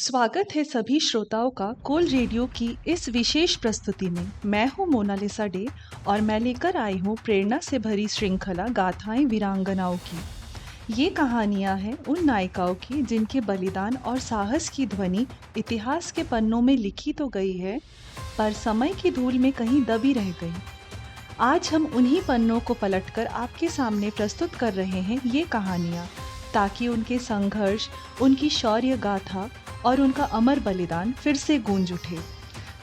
स्वागत है सभी श्रोताओं का कोल रेडियो की इस विशेष प्रस्तुति में। मैं हूं मोनालिसा डे और मैं लेकर आई हूं प्रेरणा से भरी श्रृंखला गाथाएं वीरांगनाओं की। ये कहानियां हैं उन नायिकाओं की जिनके बलिदान और साहस की ध्वनि इतिहास के पन्नों में लिखी तो गई है, पर समय की धूल में कहीं दबी रह गई। आज हम उन्हीं पन्नों को पलटकर आपके सामने प्रस्तुत कर रहे हैं ये कहानियाँ, ताकि उनके संघर्ष, उनकी शौर्य गाथा और उनका अमर बलिदान फिर से गूंज उठे।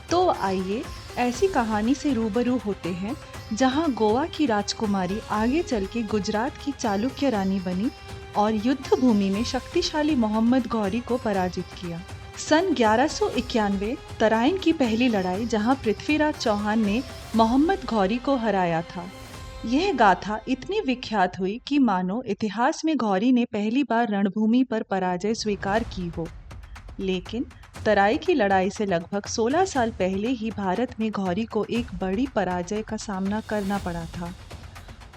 तो आइए ऐसी कहानी से रूबरू होते हैं जहां गोवा की राजकुमारी आगे चल के गुजरात की चालुक्य रानी बनी और युद्ध भूमि में शक्तिशाली मोहम्मद गौरी को पराजित किया। सन 1191 तराइन की पहली लड़ाई, जहां पृथ्वीराज चौहान ने मोहम्मद गौरी को हराया था। यह गाथा इतनी विख्यात हुई कि मानो इतिहास में गौरी ने पहली बार रणभूमि पर पराजय स्वीकार की हो। लेकिन तराई की लड़ाई से लगभग 16 साल पहले ही भारत में गौरी को एक बड़ी पराजय का सामना करना पड़ा था।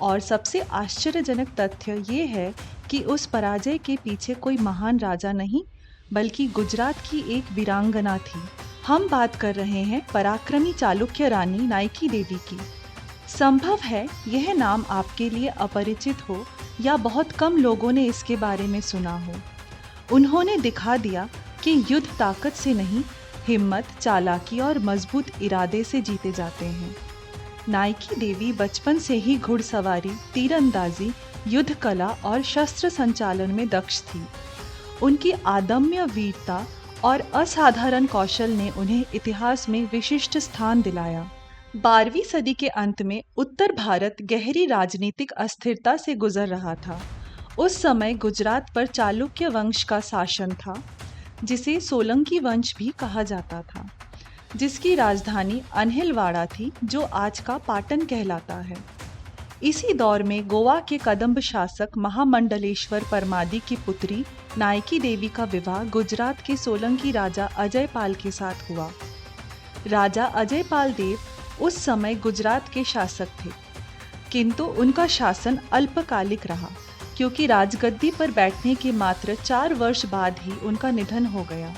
और सबसे आश्चर्यजनक तथ्य ये है कि उस पराजय के पीछे कोई महान राजा नहीं, बल्कि गुजरात की एक वीरांगना थी। हम बात कर रहे हैं पराक्रमी चालुक्य रानी नायकी देवी की। संभव है यह नाम आपके लिए अपरिचित हो या बहुत कम लोगों ने इसके बारे में सुना हो। उन्होंने दिखा दिया कि युद्ध ताकत से नहीं, हिम्मत, चालाकी और मजबूत इरादे से जीते जाते हैं। नायकी देवी बचपन से ही घुड़सवारी, तीरंदाजी, युद्ध कला और शस्त्र संचालन में दक्ष थी। उनकी अदम्य वीरता और असाधारण कौशल ने उन्हें इतिहास में विशिष्ट स्थान दिलाया। 12वीं सदी के अंत में उत्तर भारत गहरी राजनीतिक अस्थिरता से गुजर रहा था। उस समय गुजरात पर चालुक्य वंश का शासन था, जिसे सोलंकी वंश भी कहा जाता था, जिसकी राजधानी अनहिलवाड़ा थी, जो आज का पाटन कहलाता है। इसी दौर में गोवा के कदंब शासक महामंडलेश्वर परमादी की पुत्री नायकी देवी का विवाह गुजरात के सोलंकी राजा अजयपाल के साथ हुआ। राजा अजयपाल देव उस समय गुजरात के शासक थे, किंतु उनका शासन अल्पकालिक रहा, क्योंकि राजगद्दी पर बैठने के मात्र 4 वर्ष बाद ही उनका निधन हो गया।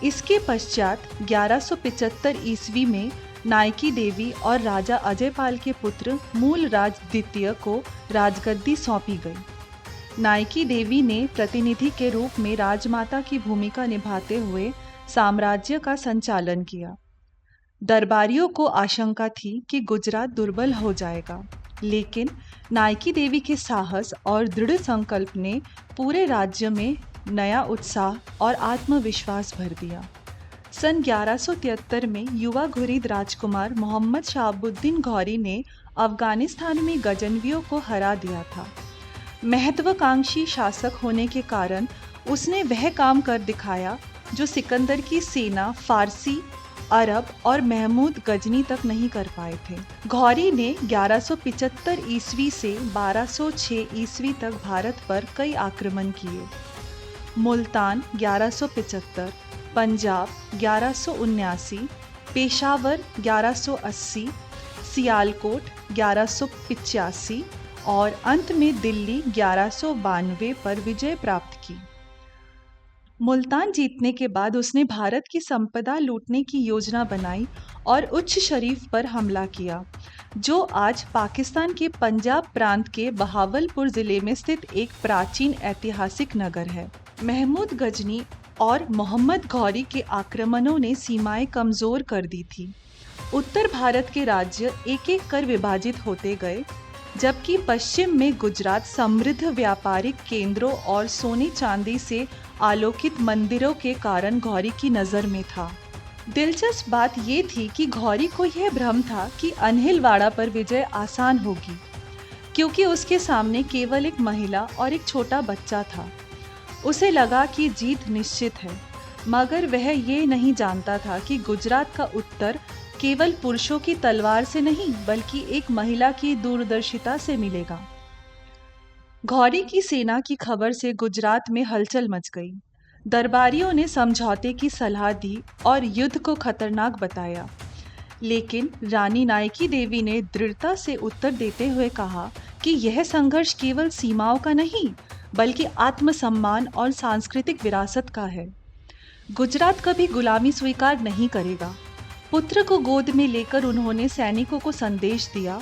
इसके पश्चात 1175 ईस्वी में नायकी देवी और राजा अजयपाल के पुत्र मूलराज द्वितीय को राजगद्दी सौंपी गई। नायकी देवी ने प्रतिनिधि के रूप में राजमाता की भूमिका निभाते हुए साम्राज्य का संचालन किया। दरबारियों को आशंका थी कि गुजरात दुर्बल हो जाएगा, लेकिन नायकी देवी के साहस और दृढ़ संकल्प ने पूरे राज्य में नया उत्साह और आत्मविश्वास भर दिया। सन 1173 में युवा घुरिद राजकुमार मोहम्मद शहाबुद्दीन गौरी ने अफगानिस्तान में गजनवियों को हरा दिया था। महत्वाकांक्षी शासक होने के कारण उसने वह काम कर दिखाया जो सिकंदर की सेना फारसी, अरब और महमूद गजनी तक नहीं कर पाए थे। गौरी ने 1175 ईस्वी से 1206 ईस्वी तक भारत पर कई आक्रमण किए। मुल्तान 1175, पंजाब 1179, पेशावर 1180, सियालकोट 1185 और अंत में दिल्ली 1192 पर विजय प्राप्त की। मुल्तान जीतने के बाद उसने भारत की संपदा लूटने की योजना बनाई और उच्च शरीफ पर हमला किया, जो आज पाकिस्तान के पंजाब प्रांत के बहावलपुर जिले में स्थित एक प्राचीन ऐतिहासिक नगर है। महमूद गजनी और मोहम्मद गौरी के आक्रमणों ने सीमाएं कमजोर कर दी थी। उत्तर भारत के राज्य एक एक कर विभाजित होते गए, जबकि पश्चिम में गुजरात समृद्ध व्यापारिक केंद्रों और सोने चांदी से आलोकित मंदिरों के कारण गौरी की नज़र में था। दिलचस्प बात ये थी कि गौरी को यह भ्रम था कि अनहिलवाड़ा पर विजय आसान होगी, क्योंकि उसके सामने केवल एक महिला और एक छोटा बच्चा था। उसे लगा कि जीत निश्चित है, मगर वह ये नहीं जानता था कि गुजरात का उत्तर केवल पुरुषों की तलवार से नहीं, बल्कि एक महिला की दूरदर्शिता से मिलेगा। गौरी की सेना की खबर से गुजरात में हलचल मच गई। दरबारियों ने समझौते की सलाह दी और युद्ध को खतरनाक बताया, लेकिन रानी नायकी देवी ने दृढ़ता से उत्तर देते हुए कहा कि यह संघर्ष केवल सीमाओं का नहीं, बल्कि आत्मसम्मान और सांस्कृतिक विरासत का है। गुजरात कभी गुलामी स्वीकार नहीं करेगा। पुत्र को गोद में लेकर उन्होंने सैनिकों को संदेश दिया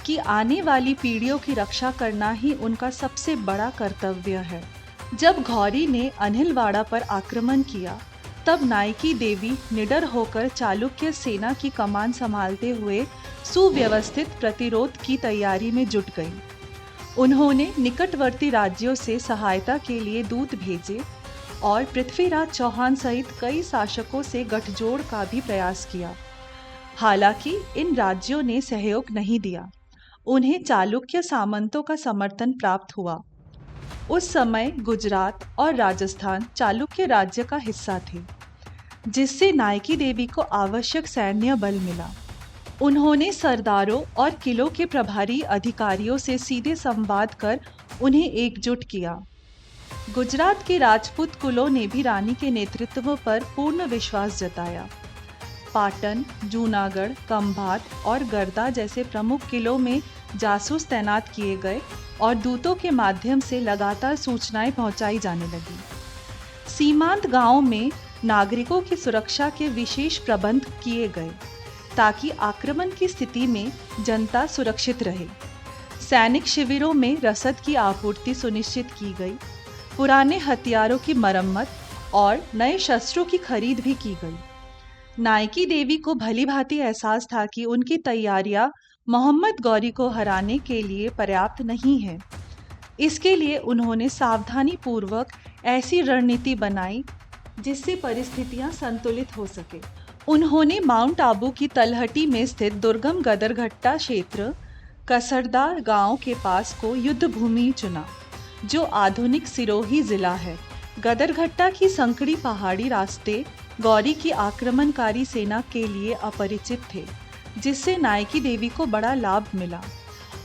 कि आने वाली पीढ़ियों की रक्षा करना ही उनका सबसे बड़ा कर्तव्य है। जब घौरी ने अनिलवाड़ा पर आक्रमण किया, तब नायकी देवी निडर होकर चालुक्य सेना की कमान संभालते हुए सुव्यवस्थित प्रतिरोध की तैयारी में जुट गई। उन्होंने निकटवर्ती राज्यों से सहायता के लिए दूत भेजे और पृथ्वीराज चौहान सहित कई शासकों से गठजोड़ का भी प्रयास किया। हालांकि इन राज्यों ने सहयोग नहीं दिया। उन्हें चालुक्य सामंतों का समर्थन प्राप्त हुआ। उस समय गुजरात और राजस्थान चालुक्य राज्य का हिस्सा थे, जिससे नायकी देवी को आवश्यक सैन्य बल मिला। उन्होंने सरदारों और किलों के प्रभारी अधिकारियों से सीधे संवाद कर उन्हें एकजुट किया। गुजरात के राजपूत कुलों ने भी रानी के नेतृत्व पर पूर्ण विश्वास जताया। पाटन, जूनागढ़, खंभात और गर्दा जैसे प्रमुख किलों में जासूस तैनात किए गए और दूतों के माध्यम से लगातार सूचनाएं पहुंचाई जाने लगी। सीमांत गांवों में नागरिकों की सुरक्षा के विशेष प्रबंध किए गए ताकि आक्रमण की स्थिति में जनता सुरक्षित रहे। सैनिक शिविरों में रसद की आपूर्ति सुनिश्चित की गई। पुराने हथियारों की मरम्मत और नए शस्त्रों की खरीद भी की गई। नायकी देवी को भलीभांति एहसास था कि उनकी तैयारियां मोहम्मद गौरी को हराने के लिए पर्याप्त नहीं है। इसके लिए उन्होंने सावधानी पूर्वक ऐसी रणनीति बनाई जिससे परिस्थितियां संतुलित हो सके। उन्होंने माउंट आबू की तलहटी में स्थित दुर्गम गदरघट्टा क्षेत्र कसरदार गांव के पास को युद्ध भूमि चुना, जो आधुनिक सिरोही जिला है। गदरघट्टा की संकड़ी पहाड़ी रास्ते गौरी की आक्रमणकारी सेना के लिए अपरिचित थे, जिससे नायकी देवी को बड़ा लाभ मिला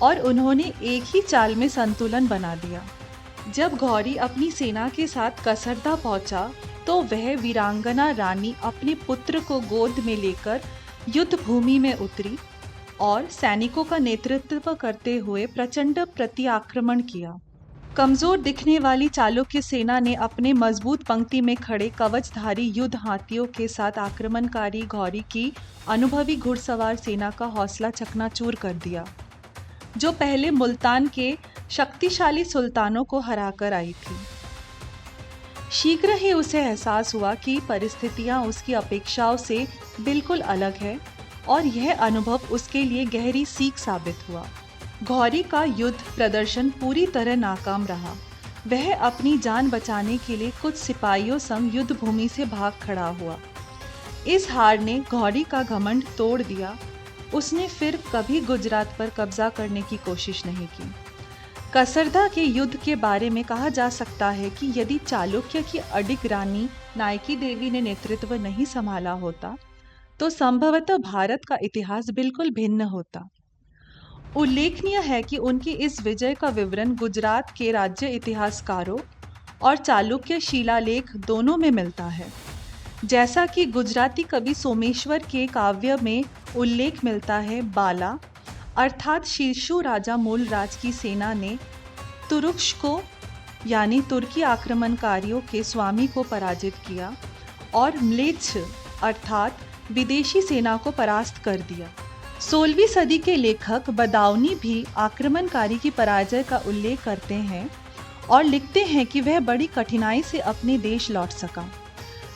और उन्होंने एक ही चाल में संतुलन बना दिया। जब गौरी अपनी सेना के साथ कसरदा पहुंचा, तो वह वीरांगना रानी अपने पुत्र को गोद में लेकर युद्ध भूमि में उतरी और सैनिकों का नेतृत्व करते हुए प्रचंड प्रत्याक्रमण किया। कमजोर दिखने वाली चालुक्य सेना ने अपने मजबूत पंक्ति में खड़े कवचधारी युद्ध हाथियों के साथ आक्रमणकारी गौरी की अनुभवी घुड़सवार सेना का हौसला चकनाचूर कर दिया, जो पहले मुल्तान के शक्तिशाली सुल्तानों को हराकर आई थी। शीघ्र ही उसे एहसास हुआ कि परिस्थितियां उसकी अपेक्षाओं से बिल्कुल अलग है और यह अनुभव उसके लिए गहरी सीख साबित हुआ। गौरी का युद्ध प्रदर्शन पूरी तरह नाकाम रहा। वह अपनी जान बचाने के लिए कुछ सिपाहियों संग युद्ध भूमि से भाग खड़ा हुआ। इस हार ने गौरी का घमंड तोड़ दिया। उसने फिर कभी गुजरात पर कब्जा करने की कोशिश नहीं की। कसरदा के युद्ध के बारे में कहा जा सकता है कि यदि चालुक्य की अडिग रानी नायकी देवी ने नेतृत्व नहीं संभाला होता, तो संभवतः भारत का इतिहास बिल्कुल भिन्न होता। उल्लेखनीय है कि उनकी इस विजय का विवरण गुजरात के राज्य इतिहासकारों और चालुक्य शिलालेख दोनों में मिलता है। जैसा कि गुजराती कवि सोमेश्वर के काव्य में उल्लेख मिलता है, बाला अर्थात शीर्षु राजा मूलराज की सेना ने तुरुक्ष को यानी तुर्की आक्रमणकारियों के स्वामी को पराजित किया और म्लेच्छ अर्थात विदेशी सेना को परास्त कर दिया। 16वीं सदी के लेखक बदाऊनी भी आक्रमणकारी की पराजय का उल्लेख करते हैं और लिखते हैं कि वह बड़ी कठिनाई से अपने देश लौट सका।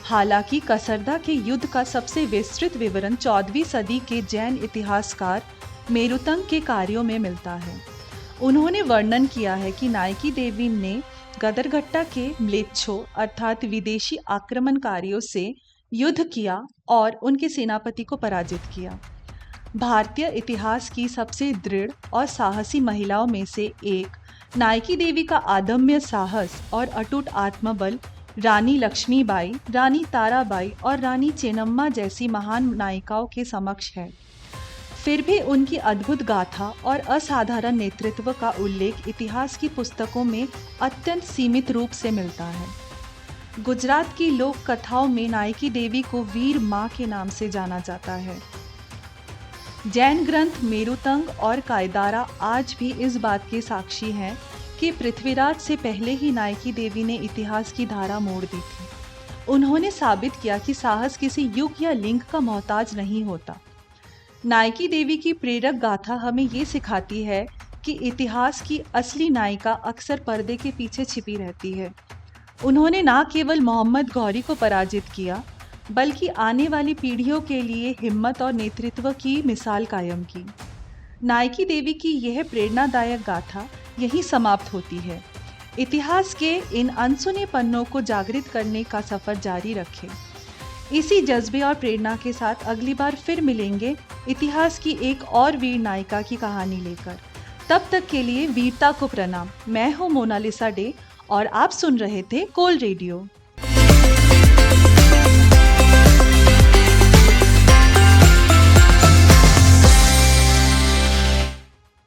हालांकि कसरदा के युद्ध का सबसे विस्तृत विवरण 14वीं सदी के जैन इतिहासकार मेरुतंग के कार्यों में मिलता है। उन्होंने वर्णन किया है कि नायकी देवी ने गदरघट्टा के म्लेच्छों अर्थात विदेशी आक्रमणकारियों से युद्ध किया और उनके सेनापति को पराजित किया। भारतीय इतिहास की सबसे दृढ़ और साहसी महिलाओं में से एक नायकी देवी का अदम्य साहस और अटूट आत्मबल रानी लक्ष्मीबाई, रानी ताराबाई और रानी चेन्नम्मा जैसी महान नायिकाओं के समक्ष है। फिर भी उनकी अद्भुत गाथा और असाधारण नेतृत्व का उल्लेख इतिहास की पुस्तकों में अत्यंत सीमित रूप से मिलता है। गुजरात की लोक कथाओं में नायकी देवी को वीर माँ के नाम से जाना जाता है। जैन ग्रंथ मेरुतंग और कायदारा आज भी इस बात के साक्षी हैं कि पृथ्वीराज से पहले ही नायकी देवी ने इतिहास की धारा मोड़ दी थी उन्होंने साबित किया कि साहस किसी युग या लिंग का मोहताज नहीं होता। नायकी देवी की प्रेरक गाथा हमें ये सिखाती है कि इतिहास की असली नायिका अक्सर पर्दे के पीछे छिपी रहती है। उन्होंने न केवल मोहम्मद गौरी को पराजित किया, बल्कि आने वाली पीढ़ियों के लिए हिम्मत और नेतृत्व की मिसाल कायम की। नायकी देवी की यह प्रेरणादायक गाथा यहीं समाप्त होती है। इतिहास के इन अनसुने पन्नों को जागृत करने का सफर जारी रखें। इसी जज्बे और प्रेरणा के साथ अगली बार फिर मिलेंगे इतिहास की एक और वीर नायिका की कहानी लेकर। तब तक के लिए वीरता को प्रणाम। मैं हूँ मोनालिसा डे और आप सुन रहे थे कोल रेडियो।